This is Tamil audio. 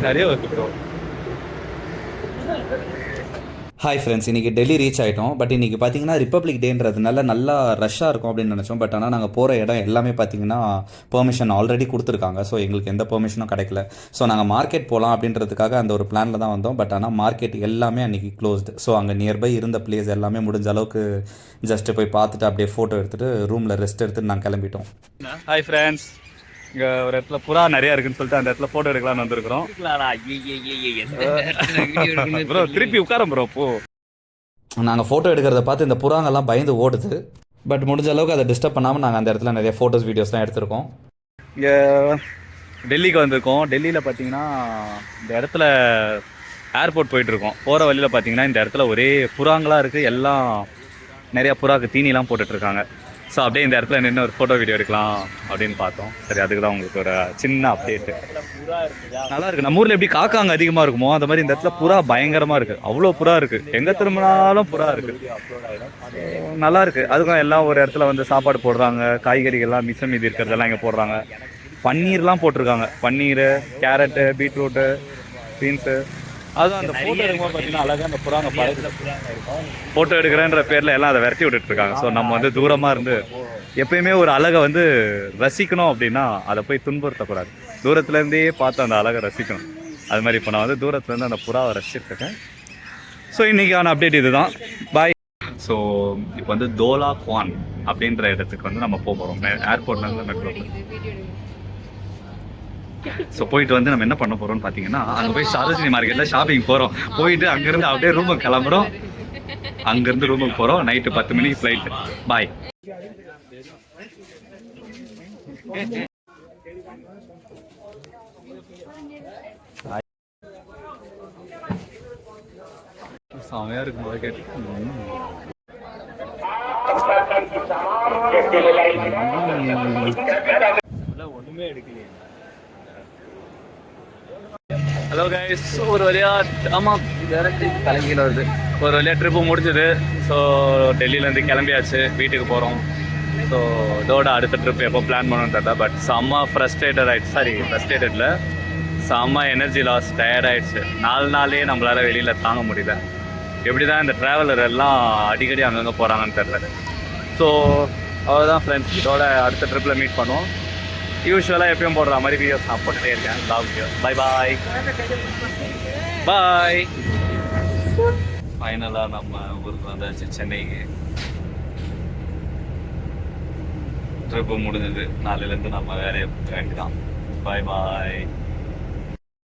நிறைய வருது ப்ரோ. ஹாய் ஃப்ரெண்ட்ஸ், இன்றைக்கி டெல்லி ரீச் ஆகிட்டோம். பட் இன்றைக்கி பார்த்தீங்கன்னா ரிப்பப்ளிக் டேன்றதுனால நல்லா ரஷ்ஷாக இருக்கும் அப்படின்னு நினச்சோம். பட் ஆனால் நாங்கள் போகிற இடம் எல்லாமே பார்த்தீங்கன்னா பெர்மிஷன் ஆல்ரெடி கொடுத்துருக்காங்க. ஸோ எங்களுக்கு எந்த பெர்மிஷனும் கிடைக்கல. ஸோ நாங்கள் மார்க்கெட் போகலாம் அப்படின்றதுக்காக அந்த ஒரு பிளானில் தான் வந்தோம். பட் ஆனால் மார்க்கெட் எல்லாமே அன்றைக்கி க்ளோஸ்டு. ஸோ அங்கே நியர்பை இருந்த பிளேஸ் எல்லாமே முடிஞ்ச அளவுக்கு ஜஸ்ட்டு போய் பார்த்துட்டு அப்படியே ஃபோட்டோ எடுத்துகிட்டு ரூமில் ரெஸ்ட் எடுத்துகிட்டு நாங்கள் கிளம்பிட்டோம். ஹாய் ஃப்ரெண்ட்ஸ், இங்கே ஒரு இடத்துல புறா நிறையா இருக்குன்னு சொல்லிட்டு அந்த இடத்துல ஃபோட்டோ எடுக்கலாம்னு வந்திருக்கிறோம். ப்ரோ திருப்பி உட்காரம் ப்ரோ. போ, நாங்கள் ஃபோட்டோ எடுக்கிறத பார்த்து இந்த புறாங்கெல்லாம் பயந்து ஓடுது. பட் முடிஞ்ச அளவுக்கு அதை டிஸ்டர்ப் பண்ணாமல் நாங்கள் அந்த இடத்துல நிறைய ஃபோட்டோஸ் வீடியோஸ்லாம் எடுத்திருக்கோம். இங்கே டெல்லிக்கு வந்திருக்கோம். டெல்லியில் பார்த்தீங்கன்னா இந்த இடத்துல ஏர்போர்ட் போயிட்டுருக்கோம். போகிற வழியில் பார்த்தீங்கன்னா இந்த இடத்துல ஒரே புறாங்களாக இருக்குது. எல்லாம் நிறையா புறாக்கு தீனிலாம் போட்டுட்ருக்காங்க. ஸோ அப்படியே இந்த இடத்துல நின்று ஒரு ஃபோட்டோ வீடியோ எடுக்கலாம் அப்படின்னு பார்த்தோம். சரி, அதுக்கு தான் உங்களுக்கு ஒரு சின்ன அப்டேட்டு. நல்லா இருக்குது. நம்ம ஊரில் எப்படி காக்காங்க அதிகமாக இருக்குமோ அந்த மாதிரி இந்த இடத்துல புறா பயங்கரமாக இருக்குது. அவ்வளோ புறா இருக்குது, எங்கே திரும்பினாலும் புறா இருக்குது. நல்லா இருக்குது. அதுக்கும் எல்லாம் ஒரு இடத்துல வந்து சாப்பாடு போடுறாங்க. காய்கறிகள்லாம் மிச்சம் மீதி இருக்கிறதெல்லாம் இங்கே போடுறாங்க. பன்னீர்லாம் போட்டிருக்காங்க. பன்னீர், கேரட்டு, பீட்ரூட்டு, பீன்ஸு. அதுவும் அந்த ஃபோட்டோ எடுக்கும்போது பார்த்தீங்கன்னா அழகாக அந்த புறாங்க பழத்தில் ஃபோட்டோ எடுக்கிறேன்ற பேரில் எல்லாம் அதை விரட்டி விட்டுட்ருக்காங்க. ஸோ நம்ம வந்து தூரமாக இருந்து எப்பயுமே ஒரு அழகை வந்து ரசிக்கணும் அப்படின்னா அதை போய் துன்புறுத்தக்கூடாது. தூரத்துலேருந்தே பார்த்து அந்த அழகை ரசிக்கணும். அது மாதிரி இப்போ நான் வந்து தூரத்துலேருந்து அந்த புறாவை ரசிச்சிருக்கேன். ஸோ இன்றைக்கான அப்டேட் இது தான். பாய். ஸோ இப்போ வந்து தோலா குவான் அப்படின்ற இடத்துக்கு வந்து நம்ம போக போகிறோம். ஏர்போர்ட்லேருந்து மெட்ரோ. ஸோ போயிட்டு வந்து நம்ம என்ன பண்ண போகிறோம்னு பார்த்தீங்கன்னா அங்கே போய் சரோஜினி மார்க்கெட்டில் ஷாப்பிங் போகிறோம். போயிட்டு அங்கேருந்து அப்படியே ரூமுக்கு கிளம்புறோம். அங்கேருந்து ரூமுக்கு போகிறோம். நைட்டு 10 மணிக்கு ஃப்ளைட்டு. பாய். செமையாக இருக்கும் மார்க்கெட். ஒன்றுமே எடுக்கலையே. ஹலோ கைஸ், ஒரு வழியாக ஆமாம் டேரக்ட் கிளம்பியில் வருது. ஒரு வழியாக ட்ரிப்பு முடிஞ்சுது. ஸோ டெல்லியிலேருந்து கிளம்பியாச்சு, வீட்டுக்கு போகிறோம். ஸோ இதோட அடுத்த ட்ரிப் எப்போ பிளான் பண்ணணும்னு தெரியல. பட் செம்ம ஃப்ரஸ்ட்ரேட்டட் ஆகிடுச்சு. ஃப்ரஸ்ட்ரேட்டடில் செம்ம எனர்ஜி லாஸ், டயர்ட் ஆகிடுச்சு. 4 நாளே நம்மளால் வெளியில் தாங்க முடியல. எப்படி தான் இந்த ட்ராவலர் எல்லாம் அடிக்கடி அங்கங்கே போகிறாங்கன்னு தெரில. ஸோ அவ்வளோதான் ஃப்ரெண்ட்ஸ், இதோட அடுத்த ட்ரிப்பில் மீட் பண்ணுவோம். யூஸ்வலாக எப்பயும் போடுற மாதிரி வீடியோஸ் நான் போட்டுகிட்டே இருக்கேன், வ்ளாக் வீடியோஸ். பை பாய் பாய். ஃபைனலாக நம்ம ஊருக்கு வந்தாச்சு, சென்னைக்கு. ட்ரிப்பு முடிஞ்சது. நாளையிலேருந்து நம்ம வேலையை வேண்டிதான். பாய் பாய்.